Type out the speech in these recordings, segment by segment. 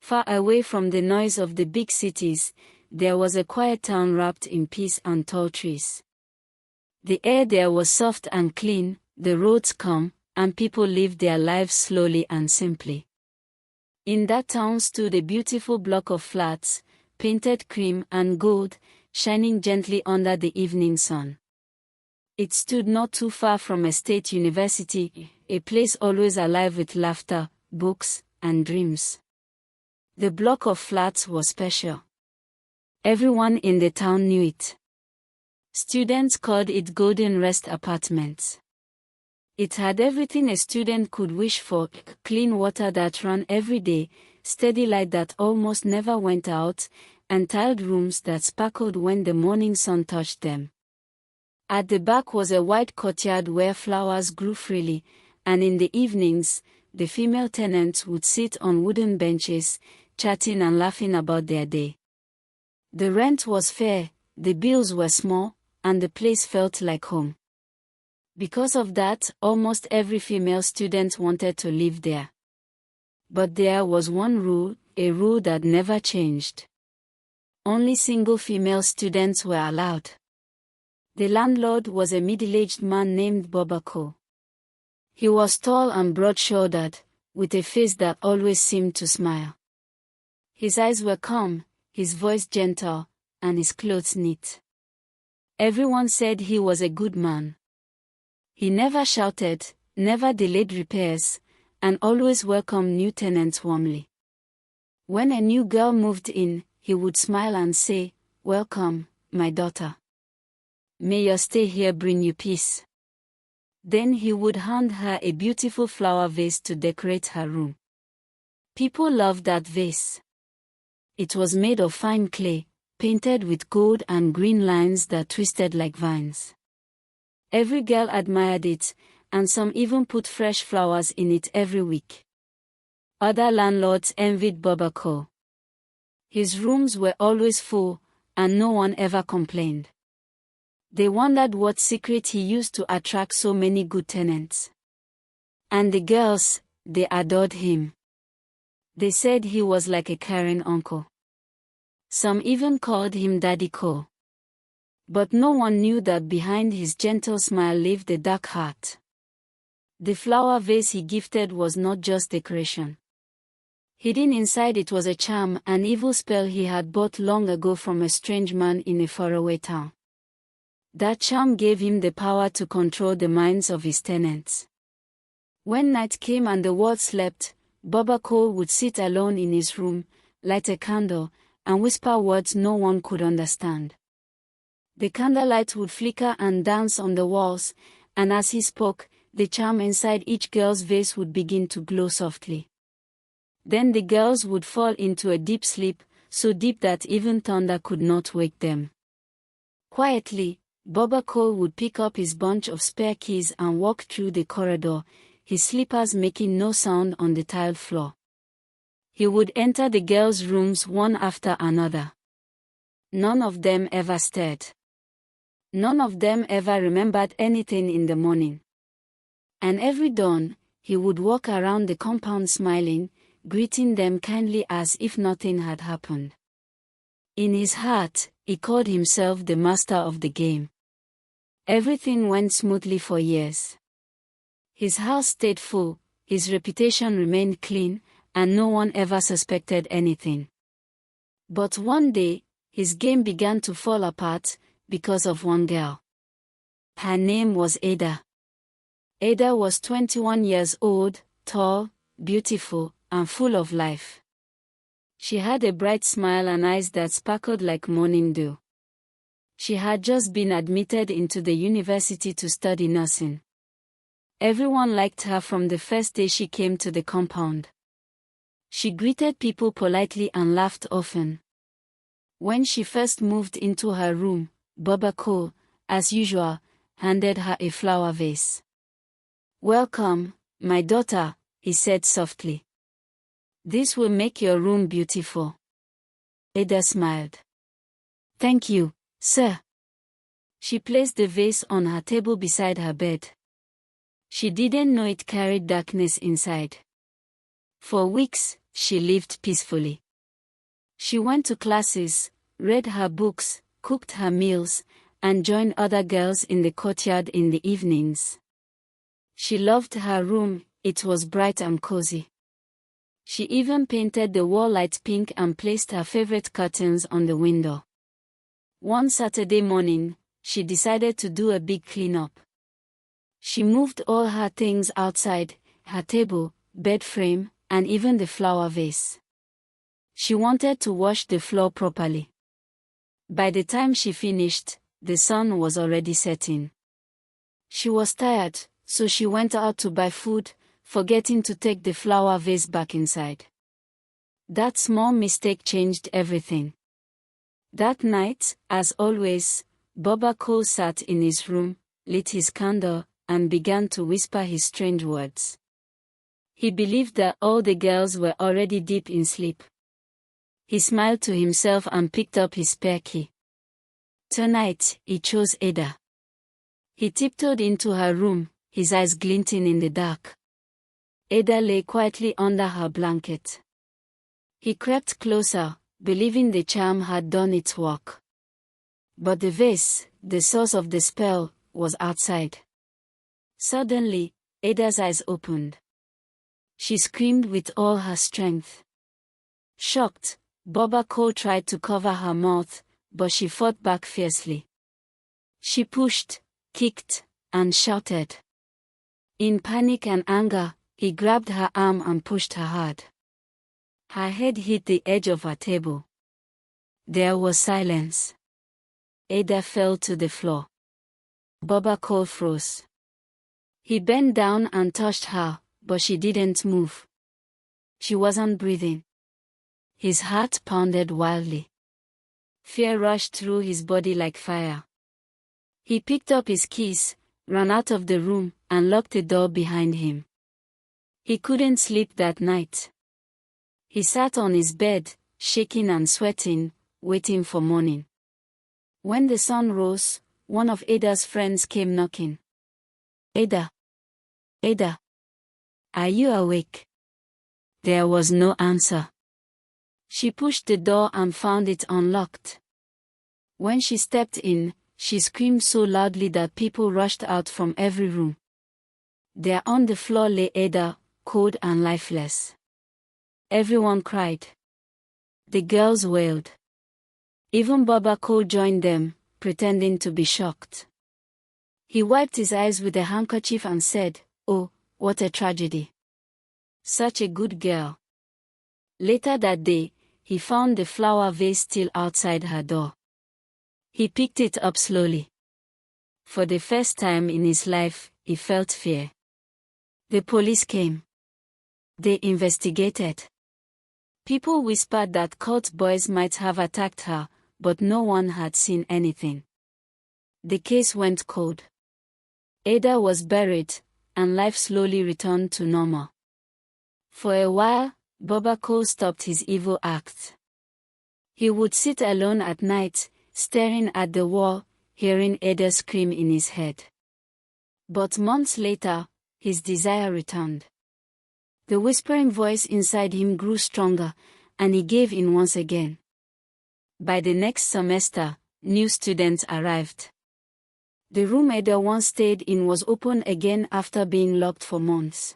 Far away from the noise of the big cities, there was a quiet town wrapped in peace and tall trees. The air there was soft and clean, the roads calm, and people lived their lives slowly and simply. In that town stood a beautiful block of flats, painted cream and gold, shining gently under the evening sun. It stood not too far from a state university, a place always alive with laughter, books, and dreams. The block of flats was special. Everyone in the town knew it. Students called it Golden Rest Apartments. It had everything a student could wish for: clean water that ran every day, steady light that almost never went out, and tiled rooms that sparkled when the morning sun touched them. At the back was a wide courtyard where flowers grew freely, and in the evenings, the female tenants would sit on wooden benches, chatting and laughing about their day. The rent was fair, the bills were small, and the place felt like home. Because of that, almost every female student wanted to live there. But there was one rule, a rule that never changed. Only single female students were allowed. The landlord was a middle-aged man named Bobako. He was tall and broad-shouldered, with a face that always seemed to smile. His eyes were calm, his voice gentle, and his clothes neat. Everyone said he was a good man. He never shouted, never delayed repairs, and always welcomed new tenants warmly. When a new girl moved in, he would smile and say, "Welcome, my daughter. May your stay here bring you peace." Then he would hand her a beautiful flower vase to decorate her room. People loved that vase. It was made of fine clay, painted with gold and green lines that twisted like vines. Every girl admired it, and some even put fresh flowers in it every week. Other landlords envied Bobako. His rooms were always full, and no one ever complained. They wondered what secret he used to attract so many good tenants. And the girls, they adored him. They said he was like a caring uncle. Some even called him Daddy Ko. But no one knew that behind his gentle smile lived a dark heart. The flower vase he gifted was not just decoration. Hidden inside it was a charm, an evil spell he had bought long ago from a strange man in a faraway town. That charm gave him the power to control the minds of his tenants. When night came and the world slept, Bobako would sit alone in his room, light a candle, and whisper words no one could understand. The candlelight would flicker and dance on the walls, and as he spoke, the charm inside each girl's vase would begin to glow softly. Then the girls would fall into a deep sleep, so deep that even thunder could not wake them. Quietly, Bobako would pick up his bunch of spare keys and walk through the corridor, his slippers making no sound on the tiled floor. He would enter the girls' rooms one after another. None of them ever stirred. None of them ever remembered anything in the morning. And every dawn, he would walk around the compound smiling, greeting them kindly as if nothing had happened. In his heart, he called himself the master of the game. Everything went smoothly for years. His house stayed full, his reputation remained clean, and no one ever suspected anything. But one day, his game began to fall apart, because of one girl. Her name was Ada. Ada was 21 years old, tall, beautiful, and full of life. She had a bright smile and eyes that sparkled like morning dew. She had just been admitted into the university to study nursing. Everyone liked her from the first day she came to the compound. She greeted people politely and laughed often. When she first moved into her room, Bobako, as usual, handed her a flower vase. "Welcome, my daughter," he said softly. "This will make your room beautiful." Ada smiled. "Thank you, sir." She placed the vase on her table beside her bed. She didn't know it carried darkness inside. For weeks, she lived peacefully. She went to classes, read her books, cooked her meals, and joined other girls in the courtyard in the evenings. She loved her room, it was bright and cozy. She even painted the wall light pink and placed her favorite curtains on the window. One Saturday morning, she decided to do a big cleanup. She moved all her things outside, her table, bed frame, and even the flower vase. She wanted to wash the floor properly. By the time she finished, the sun was already setting. She was tired, so she went out to buy food, forgetting to take the flower vase back inside. That small mistake changed everything. That night, as always, Baba Cole sat in his room, lit his candle, and began to whisper his strange words. He believed that all the girls were already deep in sleep. He smiled to himself and picked up his spare key. Tonight, he chose Ada. He tiptoed into her room, his eyes glinting in the dark. Ada lay quietly under her blanket. He crept closer, believing the charm had done its work. But the vase, the source of the spell, was outside. Suddenly, Ada's eyes opened. She screamed with all her strength. Shocked, Baba Cole tried to cover her mouth, but she fought back fiercely. She pushed, kicked, and shouted. In panic and anger, he grabbed her arm and pushed her hard. Her head hit the edge of her table. There was silence. Ada fell to the floor. Baba Cole froze. He bent down and touched her, but she didn't move. She wasn't breathing. His heart pounded wildly. Fear rushed through his body like fire. He picked up his keys, ran out of the room, and locked the door behind him. He couldn't sleep that night. He sat on his bed, shaking and sweating, waiting for morning. When the sun rose, one of Ada's friends came knocking. Ada. Ada. Are you awake? There was no answer. She pushed the door and found it unlocked. When she stepped in, she screamed so loudly that people rushed out from every room. There on the floor lay Ada, cold and lifeless. Everyone cried. The girls wailed. Even Baba Cole joined them, pretending to be shocked. He wiped his eyes with a handkerchief and said, "Oh, what a tragedy. Such a good girl." Later that day, he found the flower vase still outside her door. He picked it up slowly. For the first time in his life, he felt fear. The police came. They investigated. People whispered that cult boys might have attacked her, but no one had seen anything. The case went cold. Ada was buried, and life slowly returned to normal. For a while, Baba Cole stopped his evil acts. He would sit alone at night, staring at the wall, hearing Ada scream in his head. But months later, his desire returned. The whispering voice inside him grew stronger, and he gave in once again. By the next semester, new students arrived. The room Ada once stayed in was open again after being locked for months.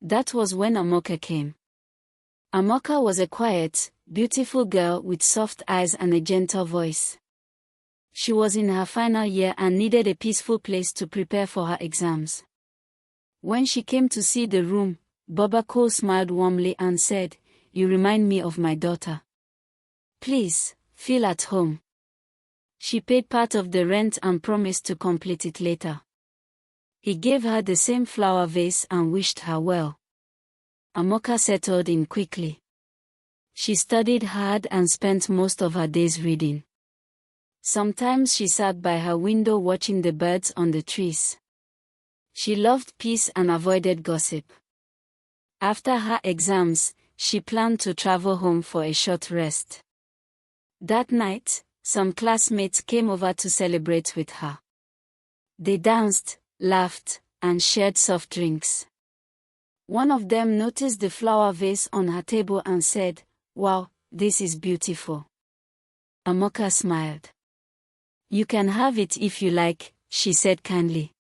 That was when Amoka came. Amoka was a quiet, beautiful girl with soft eyes and a gentle voice. She was in her final year and needed a peaceful place to prepare for her exams. When she came to see the room, Baba Cole smiled warmly and said, "You remind me of my daughter. Please, feel at home." She paid part of the rent and promised to complete it later. He gave her the same flower vase and wished her well. Amoka settled in quickly. She studied hard and spent most of her days reading. Sometimes she sat by her window watching the birds on the trees. She loved peace and avoided gossip. After her exams, she planned to travel home for a short rest. That night, some classmates came over to celebrate with her. They danced, laughed, and shared soft drinks. One of them noticed the flower vase on her table and said, "Wow, this is beautiful." Amoka smiled. "You can have it if you like," she said kindly.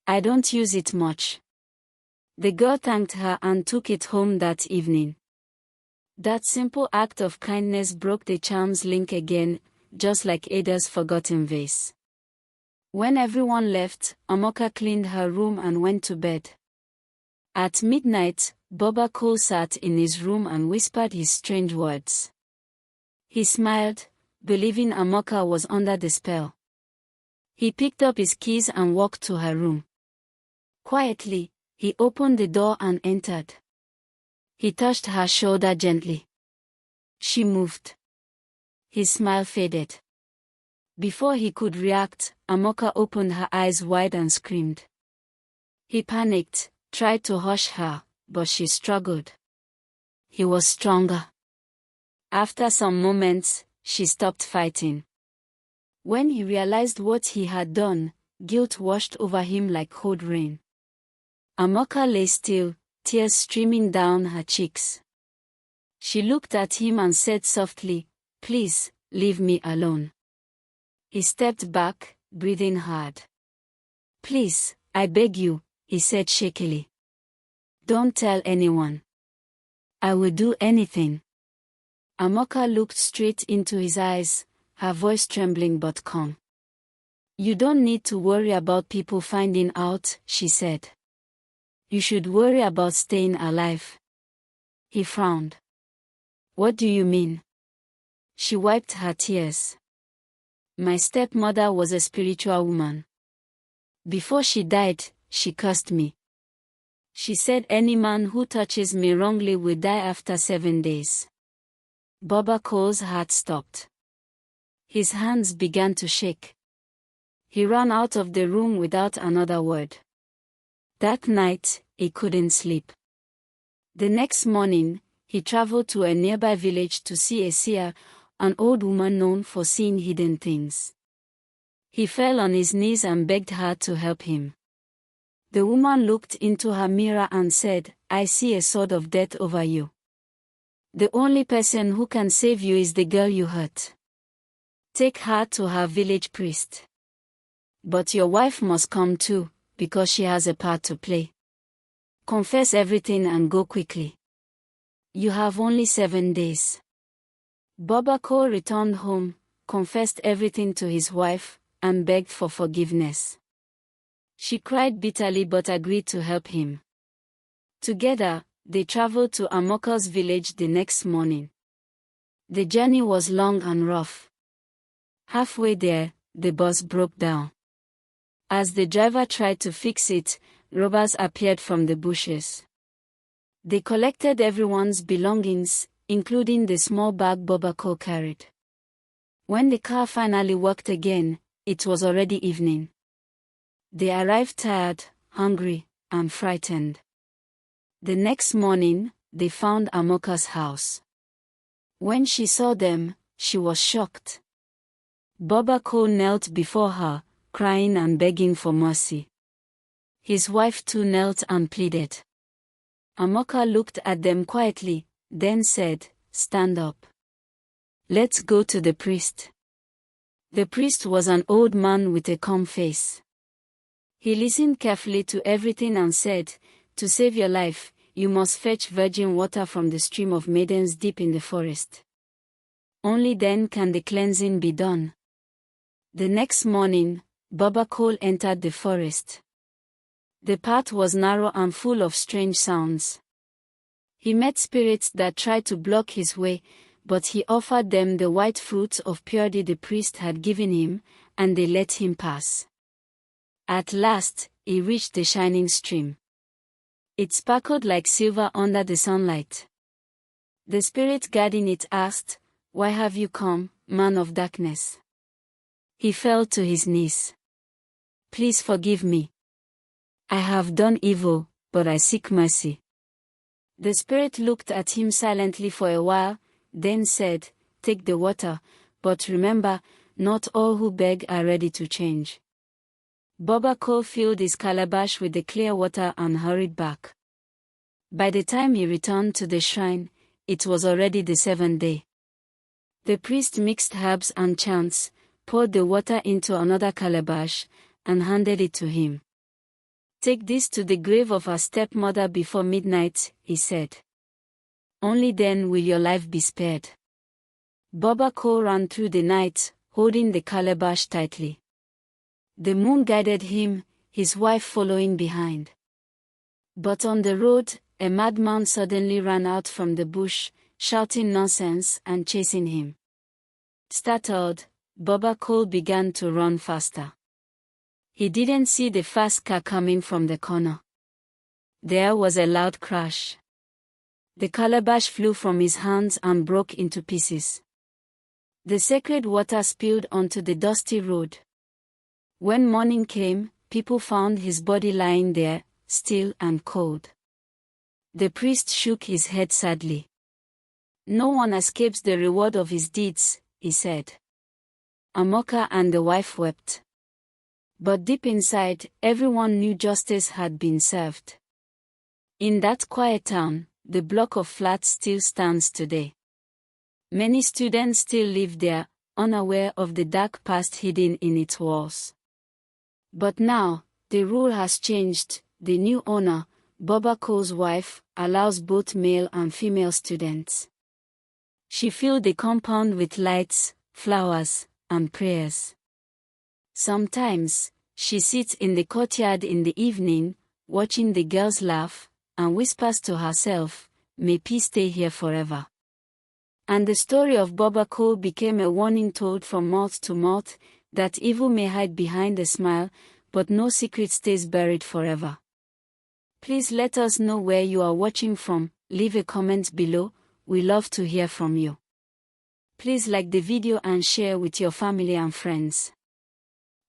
"I don't use it much." The girl thanked her and took it home that evening. That simple act of kindness broke the charm's link again, just like Ada's forgotten vase. When everyone left, Amoka cleaned her room and went to bed. At midnight, Boba Cole sat in his room and whispered his strange words. He smiled, believing Amoka was under the spell. He picked up his keys and walked to her room. Quietly, he opened the door and entered. He touched her shoulder gently. She moved. His smile faded. Before he could react, Amoka opened her eyes wide and screamed. He panicked, tried to hush her, but she struggled. He was stronger. After some moments, she stopped fighting. When he realized what he had done, guilt washed over him like cold rain. Amoka lay still, tears streaming down her cheeks. She looked at him and said softly, "Please, leave me alone." He stepped back, breathing hard. "Please, I beg you," he said shakily. "Don't tell anyone. I will do anything." Amoka looked straight into his eyes, her voice trembling but calm. "You don't need to worry about people finding out," she said. "You should worry about staying alive." He frowned. "What do you mean?" She wiped her tears. "My stepmother was a spiritual woman. Before she died, she cursed me. She said any man who touches me wrongly will die after 7 days." Boba Cole's heart stopped. His hands began to shake. He ran out of the room without another word. That night, he couldn't sleep. The next morning, he traveled to a nearby village to see a seer, an old woman known for seeing hidden things. He fell on his knees and begged her to help him. The woman looked into her mirror and said, "I see a sword of death over you. The only person who can save you is the girl you hurt. Take her to her village priest. But your wife must come too, because she has a part to play. Confess everything and go quickly. You have only 7 days." Boba Cole returned home, confessed everything to his wife, and begged for forgiveness. She cried bitterly but agreed to help him. Together, they traveled to Amoka's village the next morning. The journey was long and rough. Halfway there, the bus broke down. As the driver tried to fix it, robbers appeared from the bushes. They collected everyone's belongings, including the small bag Boba Cole carried. When the car finally worked again, it was already evening. They arrived tired, hungry, and frightened. The next morning, they found Amoka's house. When she saw them, she was shocked. Boba Cole knelt before her, crying and begging for mercy. His wife too knelt and pleaded. Amoka looked at them quietly, then said, "Stand up. Let's go to the priest." The priest was an old man with a calm face. He listened carefully to everything and said, "To save your life, you must fetch virgin water from the stream of maidens deep in the forest. Only then can the cleansing be done." The next morning, Boba Cole entered the forest. The path was narrow and full of strange sounds. He met spirits that tried to block his way, but he offered them the white fruits of purity the priest had given him, and they let him pass. At last, he reached the shining stream. It sparkled like silver under the sunlight. The spirit guarding it asked, "Why have you come, man of darkness?" He fell to his knees. "Please forgive me. I have done evil, but I seek mercy." The spirit looked at him silently for a while, then said, "Take the water, but remember, not all who beg are ready to change." Boba Cole filled his calabash with the clear water and hurried back. By the time he returned to the shrine, it was already the 7th day. The priest mixed herbs and chants, poured the water into another calabash, and handed it to him. "Take this to the grave of our stepmother before midnight," he said. "Only then will your life be spared." Baba Ko ran through the night, holding the calabash tightly. The moon guided him, his wife following behind. But on the road, a madman suddenly ran out from the bush, shouting nonsense and chasing him. Startled, Baba Ko began to run faster. He didn't see the fast car coming from the corner. There was a loud crash. The calabash flew from his hands and broke into pieces. The sacred water spilled onto the dusty road. When morning came, people found his body lying there, still and cold. The priest shook his head sadly. "No one escapes the reward of his deeds," he said. Amoka and the wife wept. But deep inside, everyone knew justice had been served. In that quiet town, the block of flats still stands today. Many students still live there, unaware of the dark past hidden in its walls. But now, the rule has changed. The new owner, Baba Ko's wife, allows both male and female students. She filled the compound with lights, flowers, and prayers. Sometimes, she sits in the courtyard in the evening, watching the girls laugh, and whispers to herself, "May peace stay here forever." And the story of Baba Ko became a warning told from mouth to mouth, that evil may hide behind a smile, but no secret stays buried forever. Please let us know where you are watching from. Leave a comment below. We love to hear from you. Please like the video and share with your family and friends.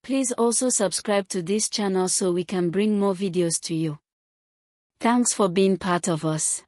Please also subscribe to this channel so we can bring more videos to you. Thanks for being part of us.